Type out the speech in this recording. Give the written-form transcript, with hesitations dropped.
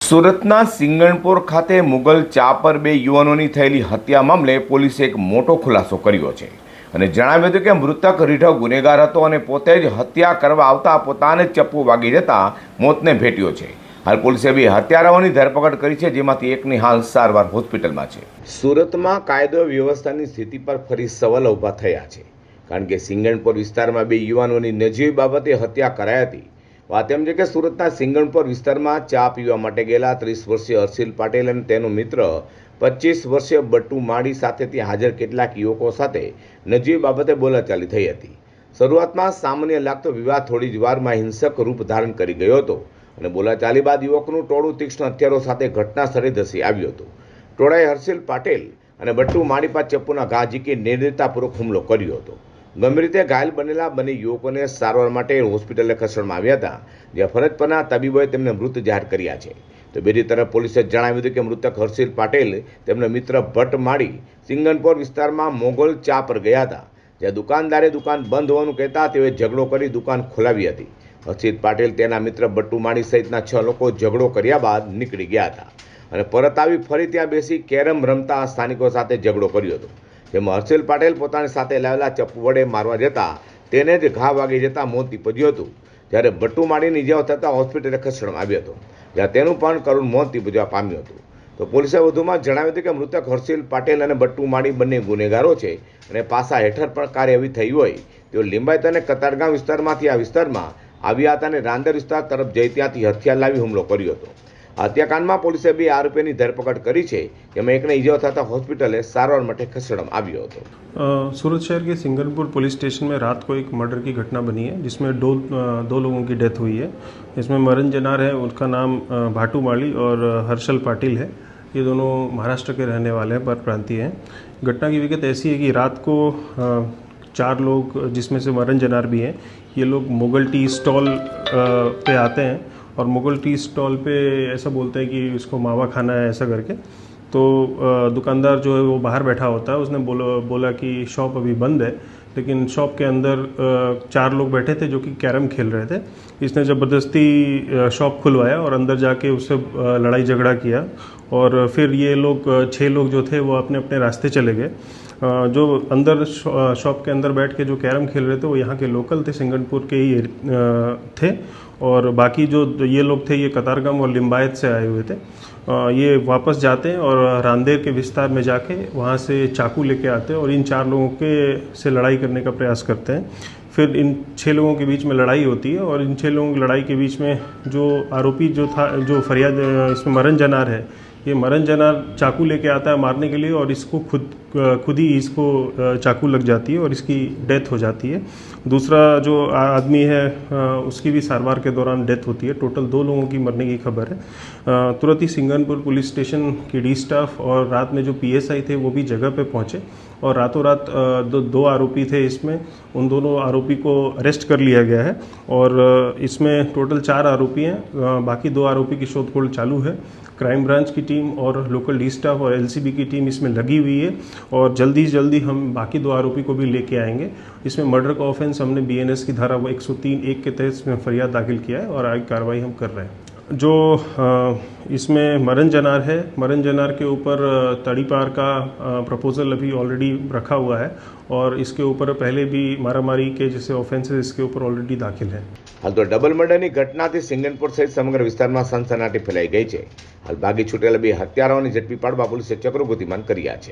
સુરતના સિંગણપુર ખાતે મુગલ ચા પર બે યુવાનોની થયેલી હત્યા મામલે પોલીસે એક મોટો ખુલાસો કર્યો છે અને જણાવ્યું હતું કે મૃતક રીઢવ ગુનેગાર હતો અને પોતે જ હત્યા કરવા આવતા પોતાને ચપ્પુ વાગી જતા મોતને ભેટ્યો છે. હાલ પોલીસે બે હત્યારાઓની ધરપકડ કરી છે, જેમાંથી એકની હાલ સારવાર હોસ્પિટલમાં છે. સુરતમાં કાયદો વ્યવસ્થાની સ્થિતિ પર ફરી સવાલ ઊભા થયા છે, કારણ કે સિંગણપુર વિસ્તારમાં બે યુવાનોની નજીવી બાબતે હત્યા કરાઈ હતી. વાત એમ છે કે સુરતના સિંગણપુર વિસ્તારમાં ચા પીવા માટે ગયેલા 30 વર્ષીય હર્ષિલ પાટેલ અને તેનો મિત્ર 25 વર્ષીય બટ્ટુ માળી સાથે ત્યાં હાજર કેટલાક યુવકો સાથે નજીવી બાબતે બોલાચાલી થઈ હતી. શરૂઆતમાં સામાન્ય લાગતો વિવાદ થોડી જ વારમાં હિંસક રૂપ ધારણ કરી ગયો હતો અને બોલાચાલી બાદ યુવકનું ટોળું તીક્ષ્ણ હથિયારો સાથે ઘટના સ્થળે ધસી આવ્યું હતું. ટોળાએ હર્ષિલ પાટેલ અને બટ્ટુ માળી પર ચપ્પુના ઘા ઝીકી નિર્દયતાપૂર્વક હુમલો કર્યો હતો. ગંભીર રીતે ઘાયલ બનેલા બંને યુવકોને સારવાર માટે હોસ્પિટલે ખસેડવામાં આવ્યા હતા, જ્યાં ફરજ પરના તબીબોએ તેમને મૃત જાહેર કર્યા છે. તો બીજી તરફ પોલીસે જણાવ્યું હતું કે મૃતક હર્ષિલ પાટેલ તેમના મિત્ર ભટ્ટ માળી સિંગણપુર વિસ્તારમાં મોગલ ચા પર ગયા હતા, જ્યાં દુકાનદારે દુકાન બંધ હોવાનું કહેતા તેઓએ ઝઘડો કરી દુકાન ખોલાવી હતી. હર્ષિલ પાટેલ તેના મિત્ર બટ્ટુ માળી સહિતના 6 લોકો ઝઘડો કર્યા બાદ નીકળી ગયા હતા અને પરત આવી ફરી ત્યાં બેસી કેરમ રમતા સ્થાનિકો સાથે ઝઘડો કર્યો હતો, જેમાં હર્ષિલ પાટેલ પોતાની સાથે લાવેલા ચપ્પુ વડે મારવા જતા તેને જ ઘા વાગી જતા મોત નીપજ્યું હતું. જ્યારે બટ્ટુ માળીની ઇજાઓ થતાં હોસ્પિટલે ખસેડવામાં આવ્યો હતો, જ્યાં તેનું પણ કરુણ મોત નીપજવા પામ્યું હતું. તો પોલીસે વધુમાં જણાવ્યું હતું કે મૃતક હર્ષિલ પાટેલ અને બટ્ટુ માળી બંને ગુનેગારો છે અને પાસા હેઠળ પણ કાર્યવાહી થઈ હોય તેઓ લિંબાયત અને કતારગામ વિસ્તારમાંથી આ વિસ્તારમાં આવ્યા હતા અને રાંદેર વિસ્તાર તરફ જઈ ત્યાંથી હથિયાર લાવી હુમલો કર્યો હતો. હત્યાકાંડમાં પોલીસે બે આરોપીની ધરપકડ કરી છે, જેમાં એકને ઈજાઓ થતાં હોस्पिटल सारवार માટે ખસેડવામાં આવ્યો હતો. सूरत शहर के सिंगरपुर पुलिस स्टेशन में रात को एक मर्डर की घटना बनी है, जिसमें दो लोगों की डेथ हुई है. इसमें मरण जनार है, उसका नाम भाटू माली और हर्षल पाटिल है. ये दोनों महाराष्ट्र के रहने वाले हैं, पर प्रांतीय हैं. घटना की विगत ऐसी है कि रात को 4 लोग, जिसमें से मरण जनार भी हैं, ये लोग मुगल टी स्टॉल पे आते हैं और मुगल टी स्टॉल पे ऐसा बोलते हैं कि इसको मावा खाना है, ऐसा करके. तो दुकानदार जो है वो बाहर बैठा होता है. उसने बोला कि शॉप अभी बंद है, लेकिन शॉप के अंदर 4 लोग बैठे थे जो कि कैरम खेल रहे थे. इसने ज़बरदस्ती शॉप खुलवाया और अंदर जाके उससे लड़ाई झगड़ा किया और फिर ये लोग 6 लोग जो थे वो अपने अपने रास्ते चले गए. जो अंदर शॉप के अंदर बैठ के जो कैरम खेल रहे थे वो यहाँ के लोकल थे, सिंगणपुर के ही थे, और बाकी जो ये लोग थे ये कतारगाम और लिंबायत से आए हुए थे. ये वापस जाते हैं और रांदेर के विस्तार में जाके वहाँ से चाकू लेके आते हैं और इन 4 लोगों के से लड़ाई करने का प्रयास करते हैं. फिर इन 6 लोगों के बीच में लड़ाई होती है और इन 6 लोगों की लड़ाई के बीच में जो आरोपी जो था, जो फरियाद इसमें मरण जनार है, ये मरण जनार चाकू लेके आता है मारने के लिए और इसको खुद ही इसको चाकू लग जाती है और इसकी डेथ हो जाती है. दूसरा जो आदमी है उसकी भी सारवार के दौरान डेथ होती है. टोटल 2 लोगों की मरने की खबर है. तुरंत ही सिंगणपुर पुलिस स्टेशन की डी स्टाफ और रात में जो PSI थे वो भी जगह पे पहुंचे और रातों रात दो आरोपी थे इसमें, उन दोनों आरोपी को अरेस्ट कर लिया गया है और इसमें टोटल 4 आरोपी हैं. बाकी 2 आरोपी की शोधखोल चालू है. क्राइम ब्रांच की टीम और लोकल डी स्टाफ और LCB की टीम इसमें लगी हुई है और जल्दी हम बाकी 2 आरोपी को भी लेके आएंगे. इसमें मर्डर का ऑफेंस हमने BNS की धारा 103(1) के तहत इसमें फरियाद दाखिल किया है और आगे कार्रवाई हम कर रहे हैं. जो इसमें मरण जनार है, मरण जनार के ऊपर तड़ीपार का प्रपोजल अभी ऑलरेडी रखा हुआ है और इसके ऊपर पहले भी मारामारी के जैसे ऑफेंसेस इसके ऊपर ऑलरेडी दाखिल है. हाल तो डबल मर्डરની ઘટનાથી સિંગણપુર સહિત સમગ્ર વિસ્તારમાં સનસનાટી ફેલાઈ ગઈ છે. હાલ ભાગી છૂટેલા બે હત્યારાઓને ઝડપી પાડવા પોલીસે ચક્રો ગતિમાન કર્યા છે.